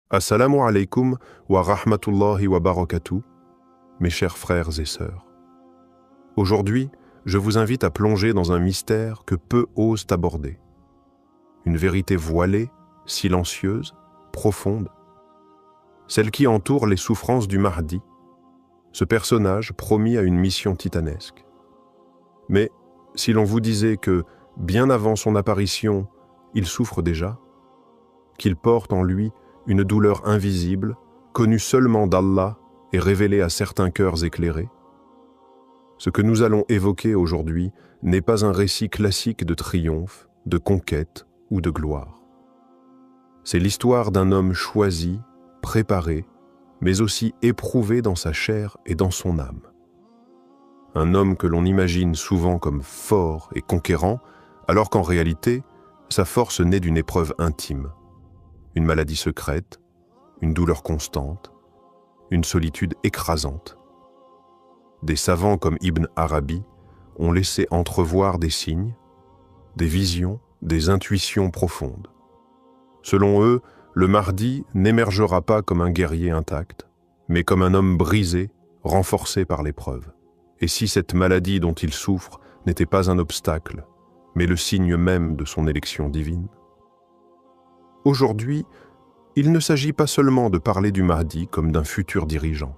Assalamu alaikum wa rahmatullahi wa barakatuh, mes chers frères et sœurs. Aujourd'hui, je vous invite à plonger dans un mystère que peu osent aborder. Une vérité voilée, silencieuse, profonde. Celle qui entoure les souffrances du Mahdi, ce personnage promis à une mission titanesque. Mais si l'on vous disait que, bien avant son apparition, il souffre déjà, qu'il porte en lui une douleur invisible, connue seulement d'Allah et révélée à certains cœurs éclairés. Ce que nous allons évoquer aujourd'hui n'est pas un récit classique de triomphe, de conquête ou de gloire. C'est l'histoire d'un homme choisi, préparé, mais aussi éprouvé dans sa chair et dans son âme. Un homme que l'on imagine souvent comme fort et conquérant, alors qu'en réalité, sa force naît d'une épreuve intime. Une maladie secrète, une douleur constante, une solitude écrasante. Des savants comme Ibn Arabi ont laissé entrevoir des signes, des visions, des intuitions profondes. Selon eux, le Mahdi n'émergera pas comme un guerrier intact, mais comme un homme brisé, renforcé par l'épreuve. Et si cette maladie dont il souffre n'était pas un obstacle, mais le signe même de son élection divine? Aujourd'hui, il ne s'agit pas seulement de parler du Mahdi comme d'un futur dirigeant.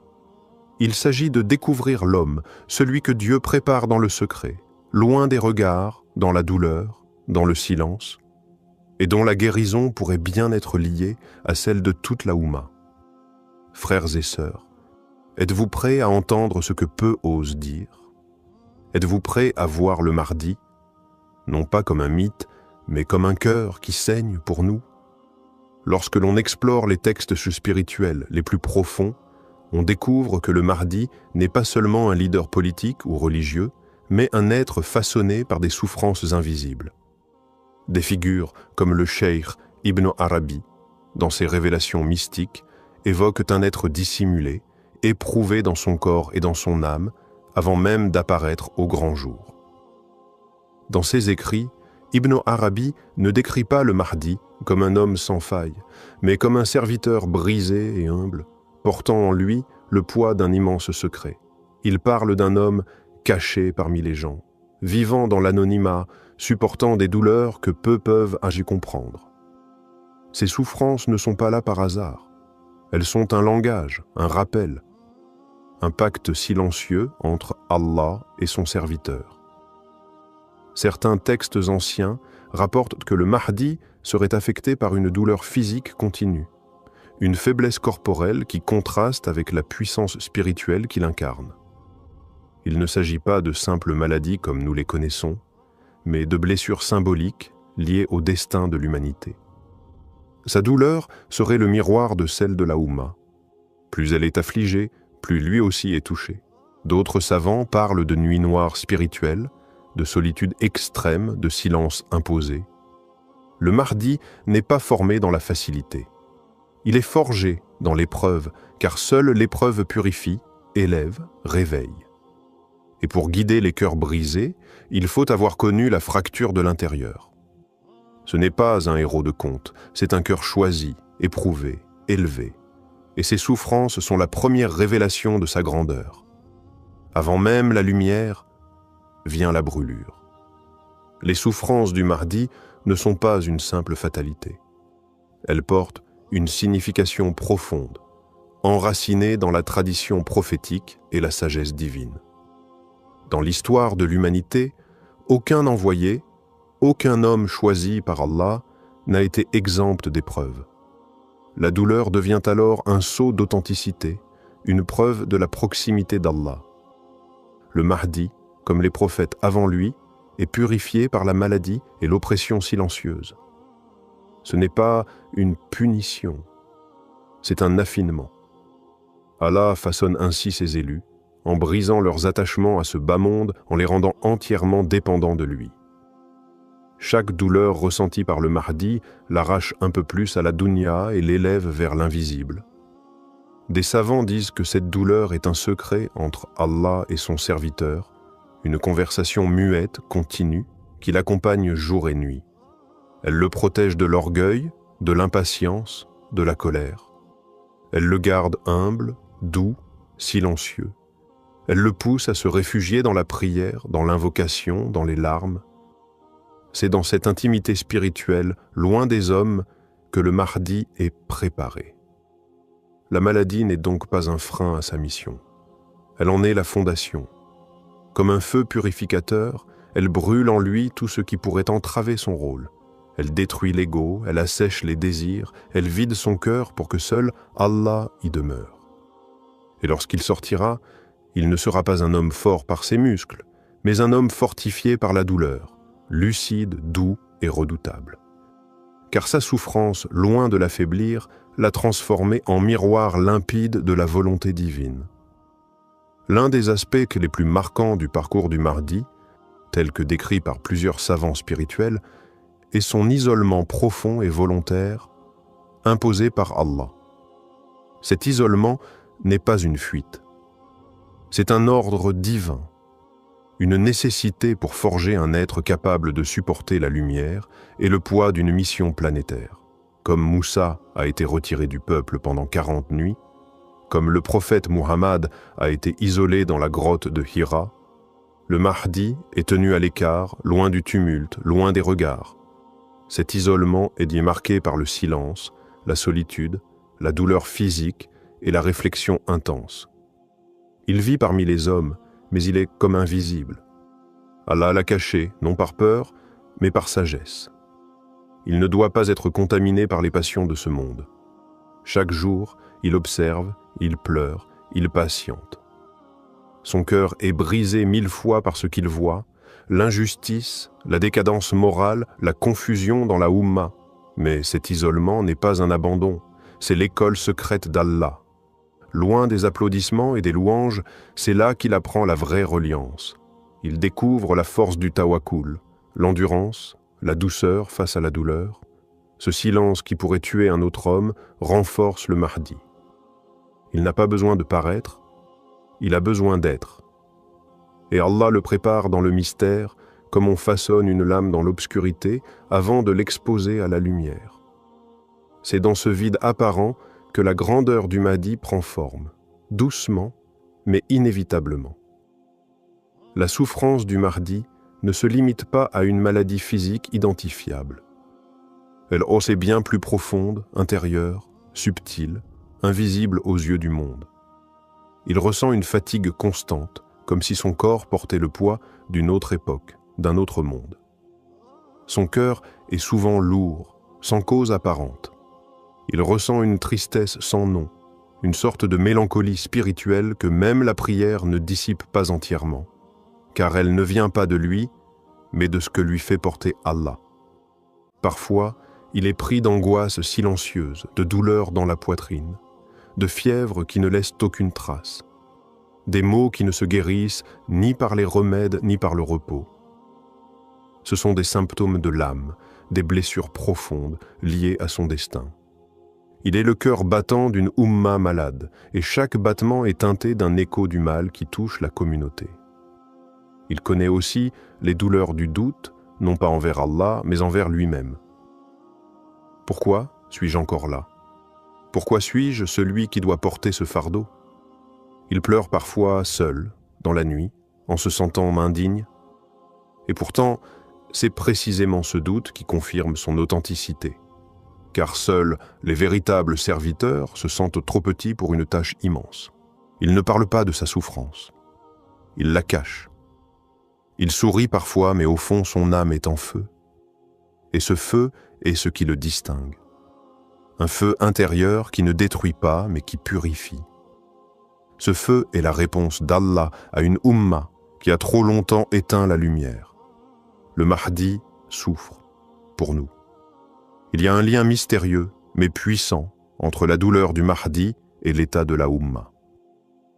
Il s'agit de découvrir l'homme, celui que Dieu prépare dans le secret, loin des regards, dans la douleur, dans le silence, et dont la guérison pourrait bien être liée à celle de toute la Oumma. Frères et sœurs, êtes-vous prêts à entendre ce que peu osent dire? Êtes-vous prêts à voir le Mahdi, non pas comme un mythe, mais comme un cœur qui saigne pour nous? Lorsque l'on explore les textes spirituels les plus profonds, on découvre que le Mahdi n'est pas seulement un leader politique ou religieux, mais un être façonné par des souffrances invisibles. Des figures comme le cheikh Ibn Arabi, dans ses révélations mystiques, évoquent un être dissimulé, éprouvé dans son corps et dans son âme, avant même d'apparaître au grand jour. Dans ses écrits, Ibn Arabi ne décrit pas le Mahdi comme un homme sans faille, mais comme un serviteur brisé et humble, portant en lui le poids d'un immense secret. Il parle d'un homme caché parmi les gens, vivant dans l'anonymat, supportant des douleurs que peu peuvent y comprendre. Ces souffrances ne sont pas là par hasard. Elles sont un langage, un rappel, un pacte silencieux entre Allah et son serviteur. Certains textes anciens rapportent que le Mahdi serait affecté par une douleur physique continue, une faiblesse corporelle qui contraste avec la puissance spirituelle qu'il incarne. Il ne s'agit pas de simples maladies comme nous les connaissons, mais de blessures symboliques liées au destin de l'humanité. Sa douleur serait le miroir de celle de la Oumma. Plus elle est affligée, plus lui aussi est touché. D'autres savants parlent de nuit noire spirituelle, de solitude extrême, de silence imposé. Le Mahdi n'est pas formé dans la facilité. Il est forgé dans l'épreuve, car seule l'épreuve purifie, élève, réveille. Et pour guider les cœurs brisés, il faut avoir connu la fracture de l'intérieur. Ce n'est pas un héros de conte, c'est un cœur choisi, éprouvé, élevé. Et ses souffrances sont la première révélation de sa grandeur. Avant même la lumière, vient la brûlure. Les souffrances du Mahdi ne sont pas une simple fatalité. Elles portent une signification profonde, enracinée dans la tradition prophétique et la sagesse divine. Dans l'histoire de l'humanité, aucun envoyé, aucun homme choisi par Allah n'a été exempt d'épreuves. La douleur devient alors un sceau d'authenticité, une preuve de la proximité d'Allah. Le Mahdi, comme les prophètes avant lui, est purifié par la maladie et l'oppression silencieuse. Ce n'est pas une punition, c'est un affinement. Allah façonne ainsi ses élus, en brisant leurs attachements à ce bas monde, en les rendant entièrement dépendants de lui. Chaque douleur ressentie par le Mahdi l'arrache un peu plus à la dunya et l'élève vers l'invisible. Des savants disent que cette douleur est un secret entre Allah et son serviteur, une conversation muette, continue, qui l'accompagne jour et nuit. Elle le protège de l'orgueil, de l'impatience, de la colère. Elle le garde humble, doux, silencieux. Elle le pousse à se réfugier dans la prière, dans l'invocation, dans les larmes. C'est dans cette intimité spirituelle, loin des hommes, que le Mahdi est préparé. La maladie n'est donc pas un frein à sa mission. Elle en est la fondation. Comme un feu purificateur, elle brûle en lui tout ce qui pourrait entraver son rôle. Elle détruit l'ego, elle assèche les désirs, elle vide son cœur pour que seul Allah y demeure. Et lorsqu'il sortira, il ne sera pas un homme fort par ses muscles, mais un homme fortifié par la douleur, lucide, doux et redoutable. Car sa souffrance, loin de l'affaiblir, l'a transformé en miroir limpide de la volonté divine. L'un des aspects les plus marquants du parcours du Mahdi, tel que décrit par plusieurs savants spirituels, est son isolement profond et volontaire, imposé par Allah. Cet isolement n'est pas une fuite. C'est un ordre divin, une nécessité pour forger un être capable de supporter la lumière et le poids d'une mission planétaire. Comme Moussa a été retiré du peuple pendant 40 nuits, comme le prophète Muhammad a été isolé dans la grotte de Hira, le Mahdi est tenu à l'écart, loin du tumulte, loin des regards. Cet isolement est dit marqué par le silence, la solitude, la douleur physique et la réflexion intense. Il vit parmi les hommes, mais il est comme invisible. Allah l'a caché, non par peur, mais par sagesse. Il ne doit pas être contaminé par les passions de ce monde. Chaque jour, il observe, il pleure, il patiente. Son cœur est brisé 1000 fois par ce qu'il voit, l'injustice, la décadence morale, la confusion dans la Oumma. Mais cet isolement n'est pas un abandon, c'est l'école secrète d'Allah. Loin des applaudissements et des louanges, c'est là qu'il apprend la vraie reliance. Il découvre la force du tawakkul, l'endurance, la douceur face à la douleur. Ce silence qui pourrait tuer un autre homme renforce le Mahdi. Il n'a pas besoin de paraître, il a besoin d'être. Et Allah le prépare dans le mystère, comme on façonne une lame dans l'obscurité avant de l'exposer à la lumière. C'est dans ce vide apparent que la grandeur du Mahdi prend forme, doucement, mais inévitablement. La souffrance du Mahdi ne se limite pas à une maladie physique identifiable. Elle est bien plus profonde, intérieure, subtile, invisible aux yeux du monde. Il ressent une fatigue constante, comme si son corps portait le poids d'une autre époque, d'un autre monde. Son cœur est souvent lourd, sans cause apparente. Il ressent une tristesse sans nom, une sorte de mélancolie spirituelle que même la prière ne dissipe pas entièrement, car elle ne vient pas de lui, mais de ce que lui fait porter Allah. Parfois, il est pris d'angoisse silencieuse, de douleur dans la poitrine, de fièvre qui ne laisse aucune trace, des maux qui ne se guérissent ni par les remèdes ni par le repos. Ce sont des symptômes de l'âme, des blessures profondes liées à son destin. Il est le cœur battant d'une Oumma malade, et chaque battement est teinté d'un écho du mal qui touche la communauté. Il connaît aussi les douleurs du doute, non pas envers Allah, mais envers lui-même. Pourquoi suis-je encore là? Pourquoi suis-je celui qui doit porter ce fardeau? Il pleure parfois seul, dans la nuit, en se sentant indigne. Et pourtant, c'est précisément ce doute qui confirme son authenticité. Car seuls les véritables serviteurs se sentent trop petits pour une tâche immense. Il ne parle pas de sa souffrance. Il la cache. Il sourit parfois, mais au fond, son âme est en feu. Et ce feu est ce qui le distingue. Un feu intérieur qui ne détruit pas, mais qui purifie. Ce feu est la réponse d'Allah à une Oumma qui a trop longtemps éteint la lumière. Le Mahdi souffre, pour nous. Il y a un lien mystérieux, mais puissant, entre la douleur du Mahdi et l'état de la Oumma.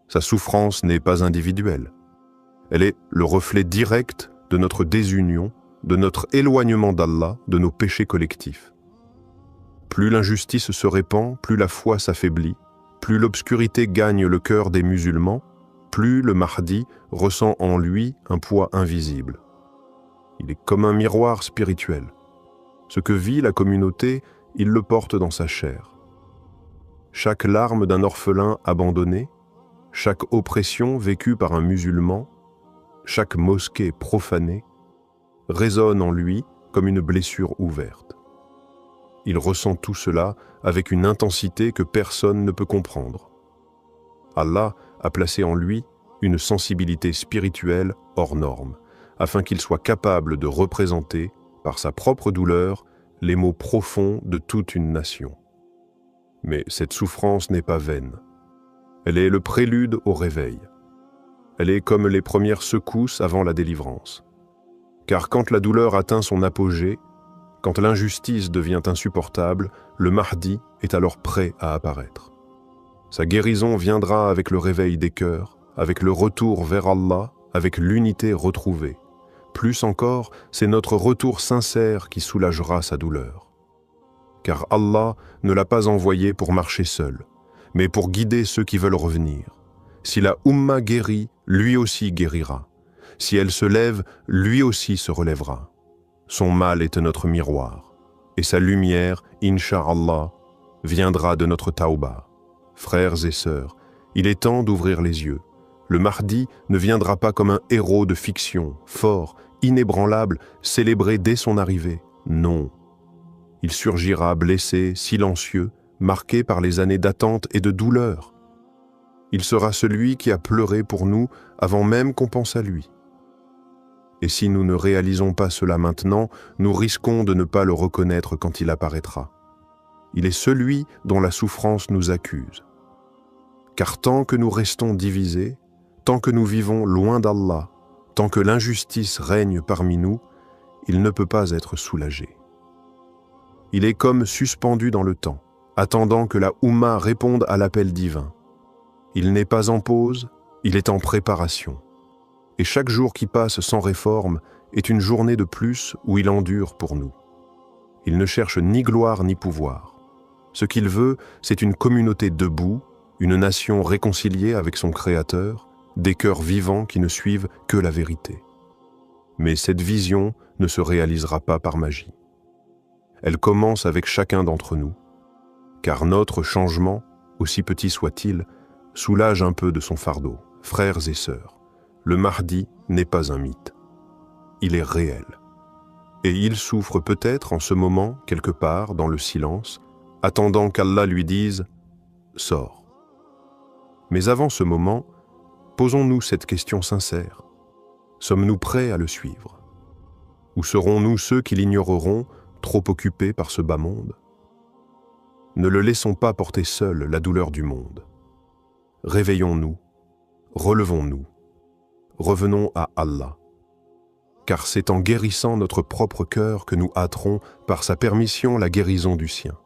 Sa souffrance n'est pas individuelle. Elle est le reflet direct de notre désunion, de notre éloignement d'Allah, de nos péchés collectifs. Plus l'injustice se répand, plus la foi s'affaiblit, plus l'obscurité gagne le cœur des musulmans, plus le Mahdi ressent en lui un poids invisible. Il est comme un miroir spirituel. Ce que vit la communauté, il le porte dans sa chair. chaque larme d'un orphelin abandonné, chaque oppression vécue par un musulman, chaque mosquée profanée, résonne en lui comme une blessure ouverte. Il ressent tout cela avec une intensité que personne ne peut comprendre. Allah a placé en lui une sensibilité spirituelle hors norme, afin qu'il soit capable de représenter, par sa propre douleur, les maux profonds de toute une nation. Mais cette souffrance n'est pas vaine. Elle est le prélude au réveil. Elle est comme les premières secousses avant la délivrance. Car quand la douleur atteint son apogée, quand l'injustice devient insupportable, le Mahdi est alors prêt à apparaître. Sa guérison viendra avec le réveil des cœurs, avec le retour vers Allah, avec l'unité retrouvée. Plus encore, c'est notre retour sincère qui soulagera sa douleur. Car Allah ne l'a pas envoyé pour marcher seul, mais pour guider ceux qui veulent revenir. Si la Ummah guérit, lui aussi guérira. Si elle se lève, lui aussi se relèvera. Son mal est notre miroir, et sa lumière, Inch'Allah, viendra de notre Tauba. Frères et sœurs, il est temps d'ouvrir les yeux. Le Mahdi ne viendra pas comme un héros de fiction, fort, inébranlable, célébré dès son arrivée. Non. Il surgira blessé, silencieux, marqué par les années d'attente et de douleur. Il sera celui qui a pleuré pour nous avant même qu'on pense à lui. Et si nous ne réalisons pas cela maintenant, nous risquons de ne pas le reconnaître quand il apparaîtra. Il est celui dont la souffrance nous accuse. Car tant que nous restons divisés, tant que nous vivons loin d'Allah, tant que l'injustice règne parmi nous, il ne peut pas être soulagé. Il est comme suspendu dans le temps, attendant que la Oumma réponde à l'appel divin. Il n'est pas en pause, il est en préparation. Et chaque jour qui passe sans réforme est une journée de plus où il endure pour nous. Il ne cherche ni gloire ni pouvoir. Ce qu'il veut, c'est une communauté debout, une nation réconciliée avec son Créateur, des cœurs vivants qui ne suivent que la vérité. Mais cette vision ne se réalisera pas par magie. Elle commence avec chacun d'entre nous, car notre changement, aussi petit soit-il, soulage un peu de son fardeau. Frères et sœurs, le Mahdi n'est pas un mythe. Il est réel. Et il souffre peut-être en ce moment, quelque part, dans le silence, attendant qu'Allah lui dise « Sors ». Mais avant ce moment, posons-nous cette question sincère. Sommes-nous prêts à le suivre? Ou serons-nous ceux qui l'ignoreront, trop occupés par ce bas monde? Ne le laissons pas porter seul la douleur du monde. Réveillons-nous, relevons-nous, revenons à Allah. Car c'est en guérissant notre propre cœur que nous hâterons par sa permission la guérison du sien.